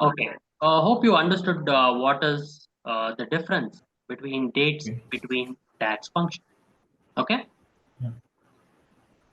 Okay. Hope you understood what is the difference between dates Okay. between DAX function. Okay. Yeah.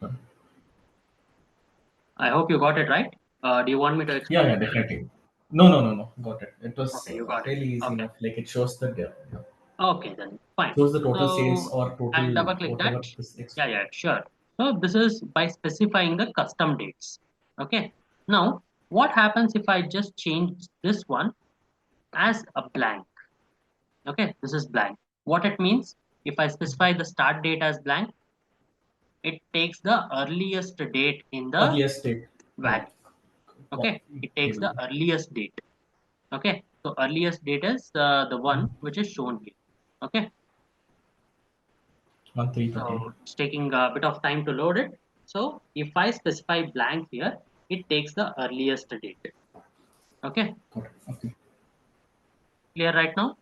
Got it. I hope you got it right. Do you want me to Yeah, explain yeah, it again? definitely. No, no, no, no. Got it. It was Okay, you got it. fairly easy Okay. enough. Like it shows the yeah, Okay, then fine. shows the total sales So or I'll total double click that. whatever this extra. Yeah, yeah, sure. So this is by specifying the custom dates. Okay. Now, what happens if I just change this one as a blank? Okay, this is blank. What it means, if I specify the start date as blank, it takes the earliest date in the Earliest date. Yeah. value. Okay, it takes Table. the earliest date. Okay, so earliest date is the one which is shown here. Okay, 1 3. Okay. so it's taking a bit of time to load it. So if I specify blank here, it takes the earliest date. Okay, Got it. Okay. clear right now?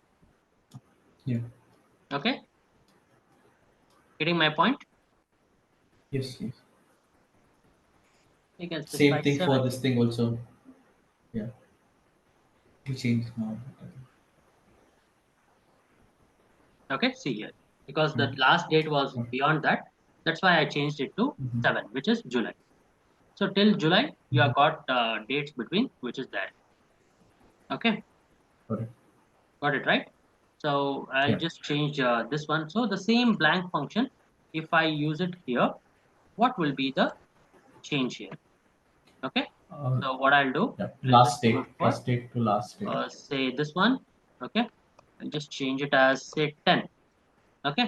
Yeah. Okay, getting my point? Yes. Yes. You can Same specify thing for 7. this thing also. Yeah. We change now. Okay, see here, because Yeah. the last date was Got it. beyond that. That's why I changed it to Mm-hmm. 7, which is July. So till July, you Mm-hmm. have got dates between, which is there. Okay, Got it. got it right. So I'll Yeah. just change this one. So the same blank function, if I use it here, what will be the change here? Okay. Uh, So what I'll do, yeah. I'll just Last go date. for First date to last date. say this one. Okay. I'll just change it as say 10. Okay.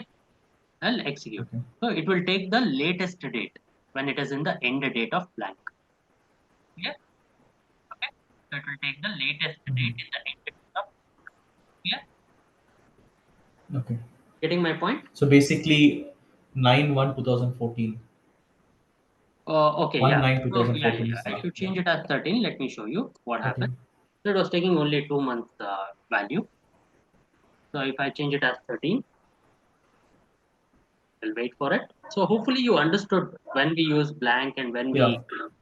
I'll execute. Okay. So it will take the latest date when it is in the end date of blank. Yeah. Okay. So it will take the latest Mm-hmm. date in the end date of, yeah. Okay. Getting my point? So basically, 9/1/2014. Okay, One yeah. nine two So thousand yeah, yeah, fourteen yeah. is If last. you Yeah. change it as 13, let me show you what Okay. happened. So it was taking only 2 months value. So if I change it as 13, I'll wait for it. So hopefully you understood when we use blank and when Yeah.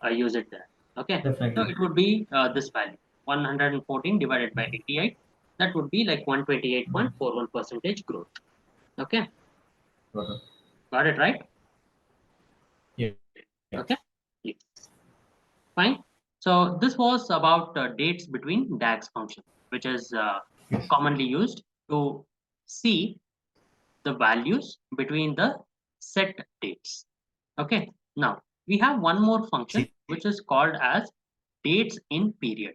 we use it there. Okay. So Definitely. it would be this value, 114 divided by 88. That would be like 128.41 percentage growth. Okay. Got it. Got it right? Yeah. Yeah. Okay. Yes. Fine. So this was about dates between DAX function, which is Yes. commonly used to see the values between the set dates. Okay. Now we have one more function See, which is called as dates in period.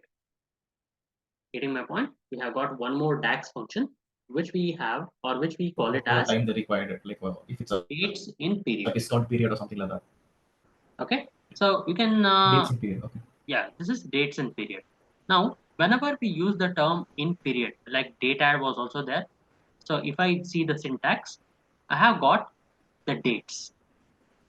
Getting my point? We have got one more DAX function which we have or which we call it whatever as time they required it, like if it's dates in a period. discount period or something like that. Okay. So you can Dates in period. Okay. yeah, this is dates in period. Now, whenever we use the term in period, like date add was also there. So if I see the syntax, I have got the dates,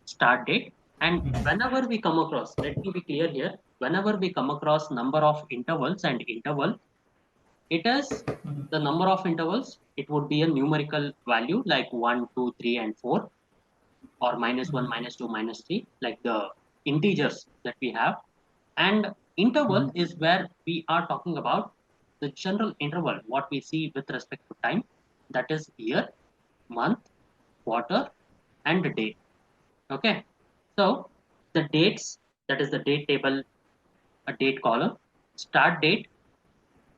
start date, and whenever we come across, let me be clear here, whenever we come across number of intervals and interval, it is the number of intervals, it would be a numerical value like 1, 2, 3, and 4, or -1, -2, -3, like the integers that we have. And interval is where we are talking about the general interval, what we see with respect to time, that is year, month, quarter, and day. Okay. So the dates, that is the date table, a date column, start date,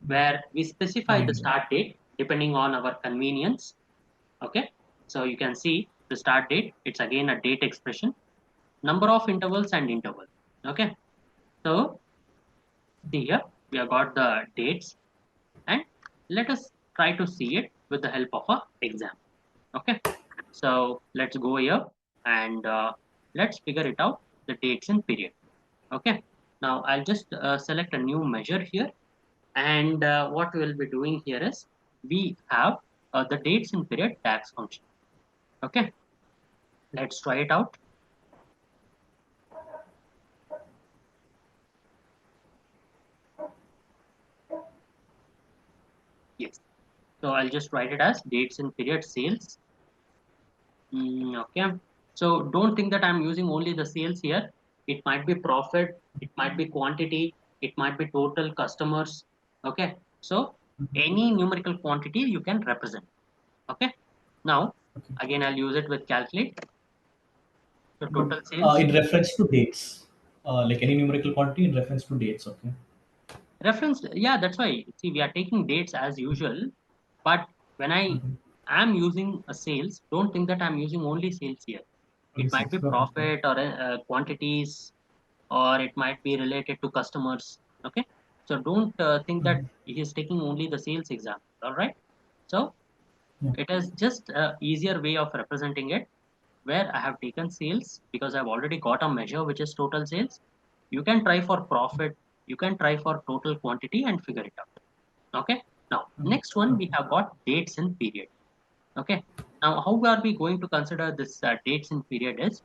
where we specify the And start date depending on our convenience. Okay. So you can see the start date, it's again a date expression, number of intervals and interval. Okay. So see here, we have got the dates and let us try to see it with the help of a example. Okay, so let's go here and let's figure it out, the dates and period. Okay, now I'll just select a new measure here, and what we'll be doing here is we have the dates and period tax function. Okay, let's try it out. Yes, so I'll just write it as dates and period sales. Okay. So don't think that I'm using only the sales here. It might be profit, it might be quantity. it might be total customers. Okay, so Mhm. any numerical quantity you can represent. Okay, now Okay. again I'll use it with calculate. So total sales In reference to dates, like any numerical quantity in reference to dates. Okay. reference. Yeah, that's why. See, we are taking dates as usual, but when I Okay. am using a sales, don't think that I'm using only sales here. It Only might be six. Okay. Yeah. profit or quantities, or it might be related to customers. Okay, so don't think that Mhm. he is taking only the sales example. All right, so Yeah. it is just a easier way of representing it, where I have taken sales because I've already got a measure which is total sales. You can try for profit, you can try for total quantity and figure it out. Okay, now Okay. next one we Okay. have got dates and period. Okay, now how are we going to consider this dates and period is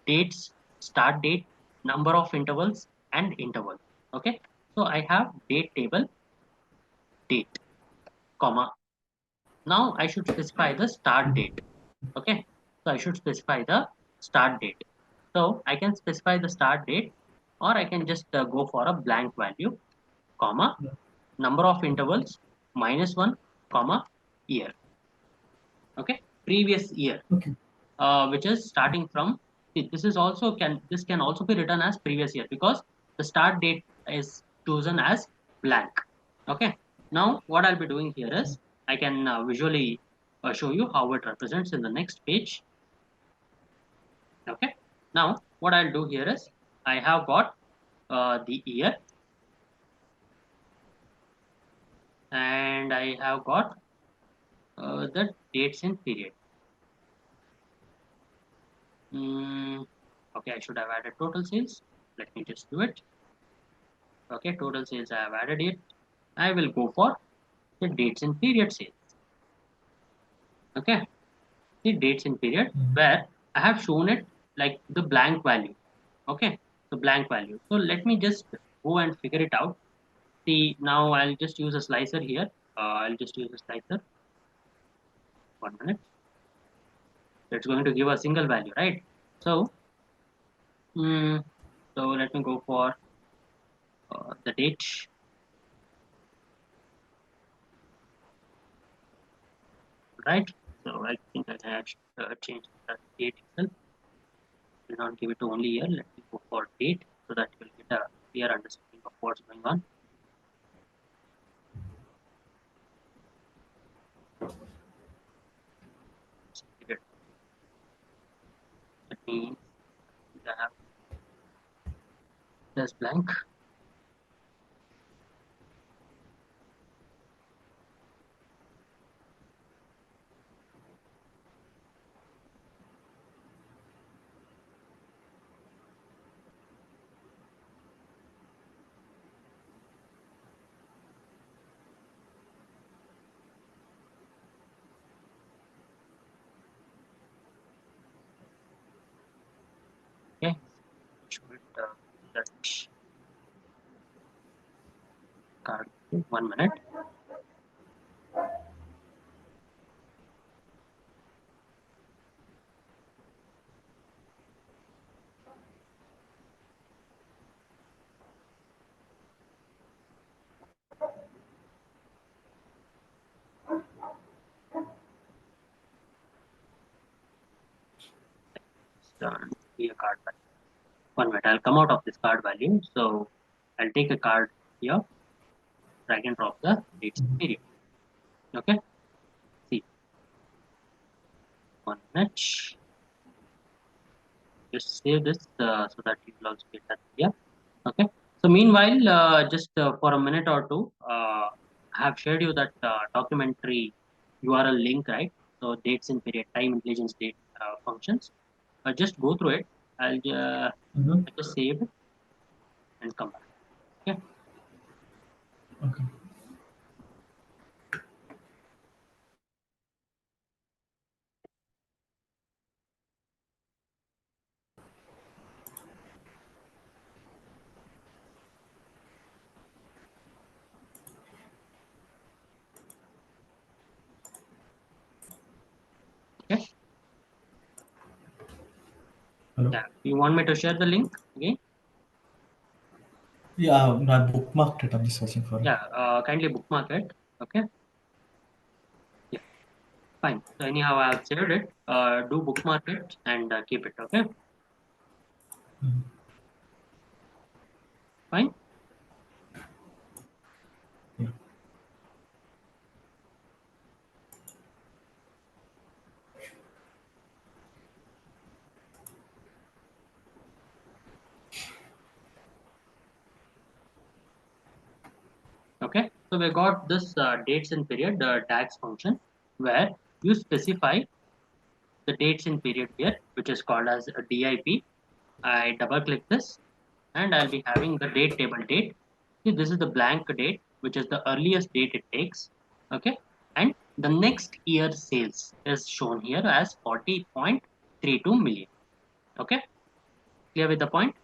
dates, start date, number of intervals, and interval. Okay, so I have date table, date, comma. Now I should specify the start Mhm. date. Okay, so I should specify the start date. So I can specify the start date, or I can just go for a blank value, comma, Yeah. number of intervals, -1, comma, year. Okay, previous year, Okay. which is starting from. See, this can also be written as previous year because the start date is chosen as blank. Okay. Now what I'll be doing here is I can visually show you how it represents in the next page. Okay. Now what I'll do here is I have got the year, and I have got the dates and period. Mm, okay, I should have added total sales. Let me just do it. Okay, total sales I have added it. I will go for the dates and period sales. Okay, the dates and period Mhm. where I have shown it like the blank value. Okay, the blank value. So let me just go and figure it out. See, now I'll just use a slicer here. I'll just use a slicer. 1 minute. It's going to give a single value, right? So, mm, so let me go for the date, right? So I think I have changed the date itself. Will not give it to only year. Let me go for date so that you will get a clear understanding of what's going on. Period. That means I have just blank. Okay, show it that card. 1 minute. Be a card value. 1 minute. I'll come out of this card value. So I'll take a card here, drag and drop the dates and Mhm. period. Okay. See, 1 minute. Just save this so that you will also get that idea. Okay. So meanwhile, just for a minute or two, I have shared you that documentary URL link, right? So dates and period, time intelligence date functions. Just go through it. Mhm. I'll just save it and come back. Okay. Okay. Okay. Hello. Yeah. You want me to share the link again? Yeah, I bookmarked it. I'm just searching for it. Yeah, kindly bookmark it. Okay. Yeah, fine. So anyhow, I have saved it. Do bookmark it and keep it. Okay, Mhm. fine. Yeah. Okay. So we got this dates and period DAX function where you specify the dates in period here, which is called as a DIP. I double click this and I'll be having the date table date. See, this is the blank date, which is the earliest date it takes. Okay. And the next year sales is shown here as 40.32 million. Okay. Clear with the point?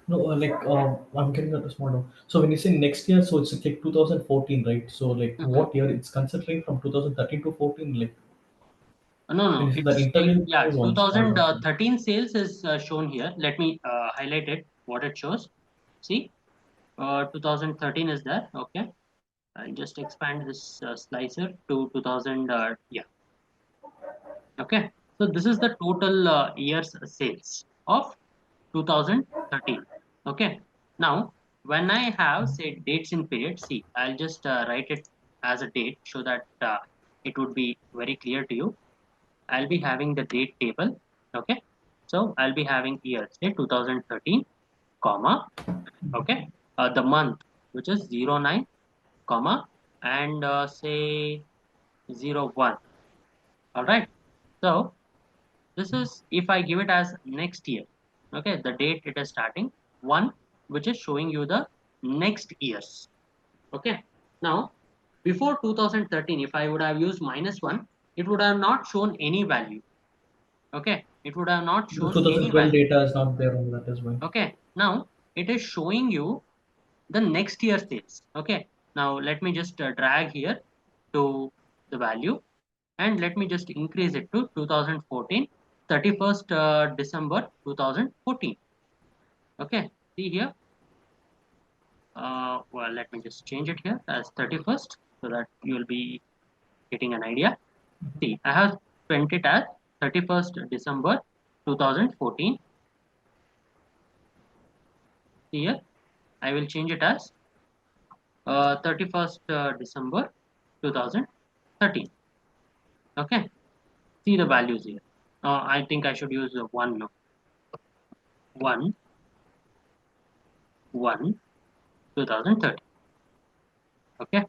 No, I'm getting a small doubt. So when you say next year, so it's like 2014, right? So like Mhm. what year? It's considering from 2013 to 14. Like No, when no, you say the it's take, interval yeah, is one small doubt. 2013 sales is shown here. Let me highlight it, what it shows. See, 2013 is there. Okay. I'll just expand this slicer to 2000. Yeah. Okay. So this is the total years sales of 2013. Okay. Now, when I have say dates in period, see, I'll just write it as a date so that it would be very clear to you. I'll be having the date table. Okay. So I'll be having year, say 2013, comma, okay, the month, which is 09, comma, and say 01. All right. So this is if I give it as next year. Okay. The date it is starting, one, which is showing you the next years. Okay. Now, before 2013, if I would have used -1, it would have not shown any value. Okay, it would have not The shown any 2012 value. data is not there on that as well. Okay, now it is showing you the next year sales. Okay, now let me just drag here to the value and let me just increase it to 2014, 31st December 2014. Okay, see here. Well, let me just change it here as 31st so that you will be getting an idea. See, I have spent it as 31st December 2014. Here, I will change it as 31st December 2013. Okay, see the values here. I think I should use 1, no, 1, 1, 2013. Okay,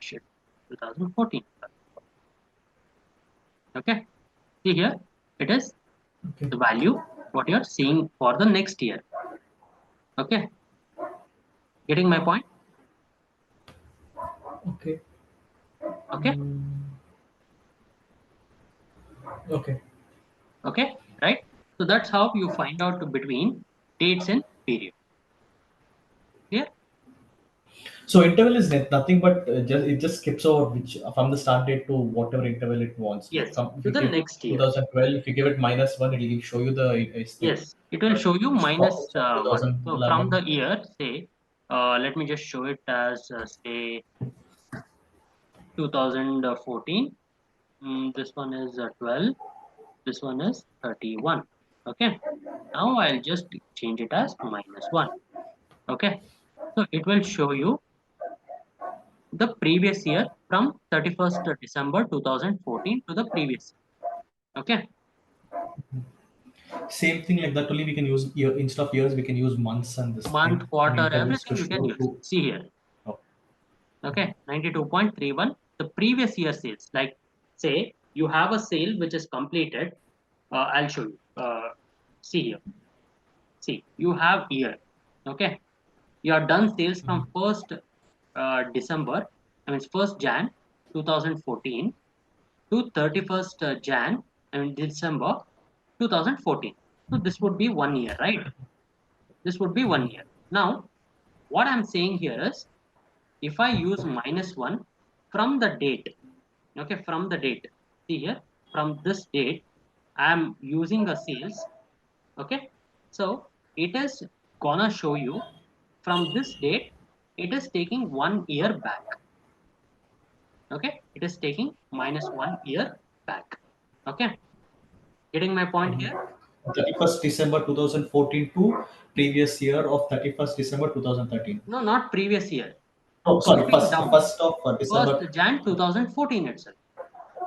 shit, 2014. Okay, see here, it is Okay. the value what you're seeing for the next year. Okay, getting my point? Okay. Okay, Mm, okay. okay, right? So that's how you find out between dates and period. Clear? So interval is nothing but just it just skips over which from the start date to whatever interval it wants. Like Yes, if to you the give next year. 2012, if you give it -1, it will show you the like Yes, it will show you profits of -1. So from 2011. the year, say, let me just show it as, say, 2014. This one is 12. This one is 31. Okay. Now I'll just change it as -1. Okay. So it will show you the previous year from 31st December 2014 to the previous year. Okay. Same thing like that. Only we can use year instead of years, we can use months and this Month, and quarter, intervals to everything you can show use. to. See here. Oh, Okay, 92.31, the previous year sales. Like, say you have a sale which is completed. I'll show you. See here. See, you have year. Okay, you are done sales from 1st December, I mean 1st Jan 2014 to 31st Jan, I mean December 2014. So this would be 1 year, right? This would be 1 year. Now, what I'm saying here is if I use -1 from the date, okay, from the date, see here, from this date, I am using a sales, okay, so it is gonna show you from this date, it is taking 1 year back. Okay, it is taking minus 1 year back. Okay, getting my point here? 31st December 2014 to previous year of 31st December 2013. No, not previous year. Oh, sorry, Skipping first down. first of First December. Jan 2014 itself.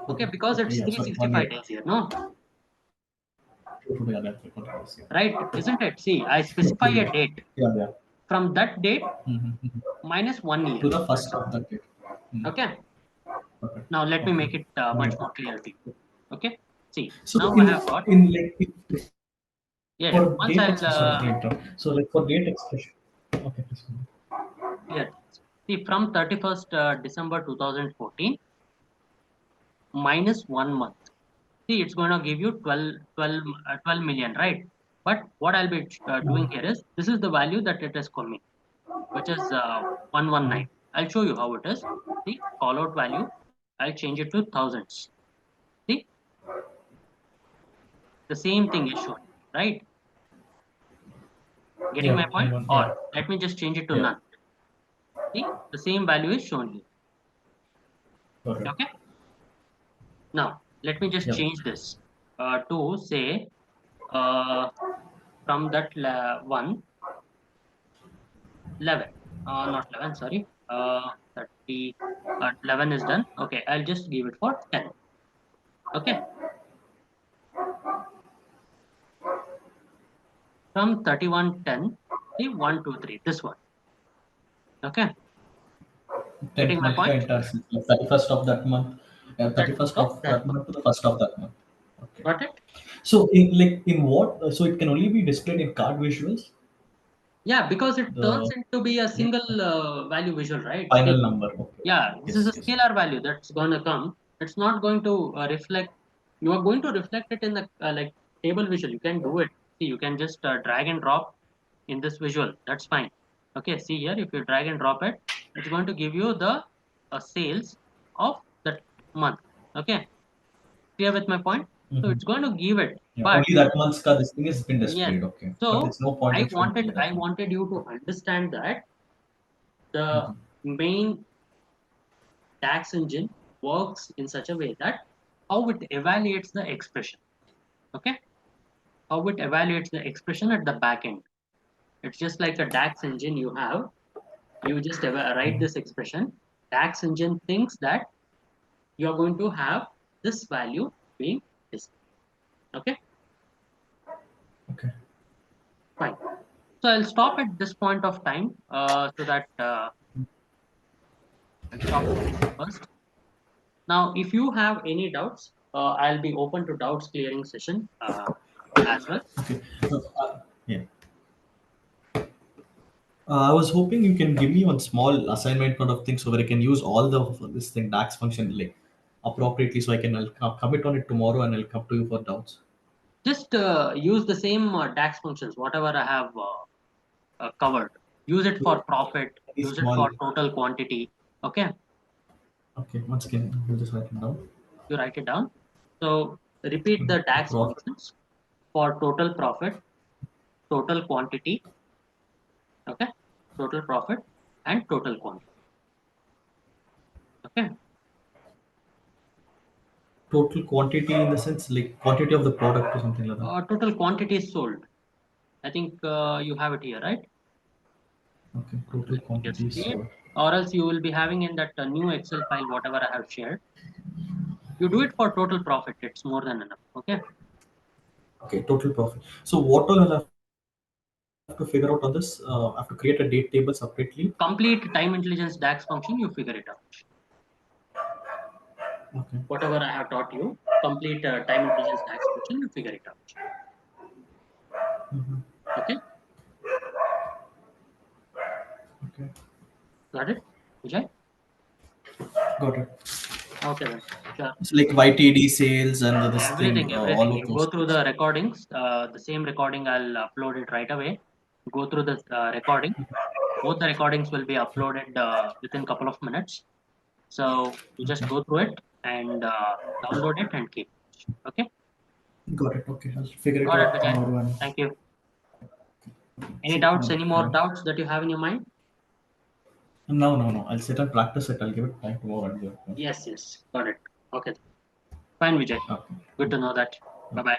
Okay, because Okay, it's yeah, sorry, 1 year. 365 days here, no? Yeah, that's it, yeah. Right, isn't it? See, I No, specify a date. yeah, yeah. From that date, Mm-hmm. minus 1 year. To the first of that date. Mm. Okay, Okay. now let me Okay. make it Yeah. much more clear to you. Okay, see, So now I have got, in like yeah, yeah. for Once date I'll, expression, sorry to interrupt. So like for date expression. Okay, please. yeah, see, from 31st December 2014 minus 1 month. See, it's going to give you 12 million, right? But what I'll be doing here is, this is the value that it is coming, which is 119. I'll show you how it is. See, call out value. I'll change it to thousands. See, the same thing is shown, right? Getting Yeah, my point? hang on. Or Yeah, let me just change it to yeah. none. See, the same value is shown here. Got it. Okay. Now, let me just Yep. change this to say uh, from that one 11. Not 11, sorry. 30. 11 is done. Okay, I'll just give it for 10. Okay. From 3110, see 1, 2, 3. This one. Okay. 10th Getting my month ka point? entire season, like 31st of that month, 31st 31st of of that that month. month to the 1st of that month. Okay. Got it? So in like in what? So it can only be displayed in card visuals. Yeah, because it turns The into be a yeah, single value visual, right? final See, number. Okay. yeah, this is Yes. a Yes. scalar value that's going to come. It's not going to reflect. You are going to reflect it in the like table visual. You can do it. See, you can just drag and drop in this visual. That's fine. Okay, see here, if you drag and drop it, it's going to give you the sales of that month. Okay, clear with my point? So Mm-hmm. it's going to give it, Yeah. but Only that month's ka this thing has been yes. displayed. Okay. But So there's no point I in showing wanted only I that month. wanted you to understand that the Mm-hmm. main DAX engine works in such a way that how it evaluates the expression. Okay, how it evaluates the expression at the back end. It's just like a DAX engine you have. You just write Mm-hmm. this expression. DAX engine thinks that you are going to have this value being displayed. Okay, Okay. fine. So I'll stop at this point of time so that I'll stop it first. Now, if you have any doubts, I'll be open to doubts clearing session as well. Okay. Yeah. I was hoping you can give me one small assignment kind of thing so that I can use all the this thing DAX function like appropriately so I'll commit on it tomorrow and I'll come to you for doubts. Just use the same DAX functions, whatever I have covered. Use it for So profit, any use it small. for total quantity. Okay, Okay, once again, we'll just write it down. you write it down. So repeat the DAX Profit. functions for total profit, total quantity, okay, total profit and total quantity. Okay, Total quantity in the sense like quantity of the product or something like that. total quantity is sold. I think you have it here, right? Okay, total Let me just quantity is see it. sold. Or else you will be having in that new Excel file, whatever I have shared. You do it for total profit. It's more than enough. Okay. Okay, total profit. So what all I'll have to figure out on this? I have to create a date table separately. Complete time intelligence DAX function, you figure it out. Okay. Whatever I have taught you, complete time intelligence DAX function, you figure it out. Mhm. Okay. Okay. Got it? Vijay? Got it. Okay then. Sure. It's like YTD sales and this thing, Everything, all everything. of You those go through things. the recordings. The same recording, I'll upload it right away. Go through the recording. Both the recordings will be Okay. uploaded within couple of minutes. So you just Okay. go through it and download it and keep it. Okay. Got it. Okay. I'll figure it Got it, out Vijay. tomorrow and Thank you. Any See, doubts? Any more doubts that you have in your mind? no, no, no. I'll sit and practice it. I'll give it time tomorrow and give it. Yes, yes. Got it. Okay. Fine, Vijay. Okay. Good to know that. Bye bye.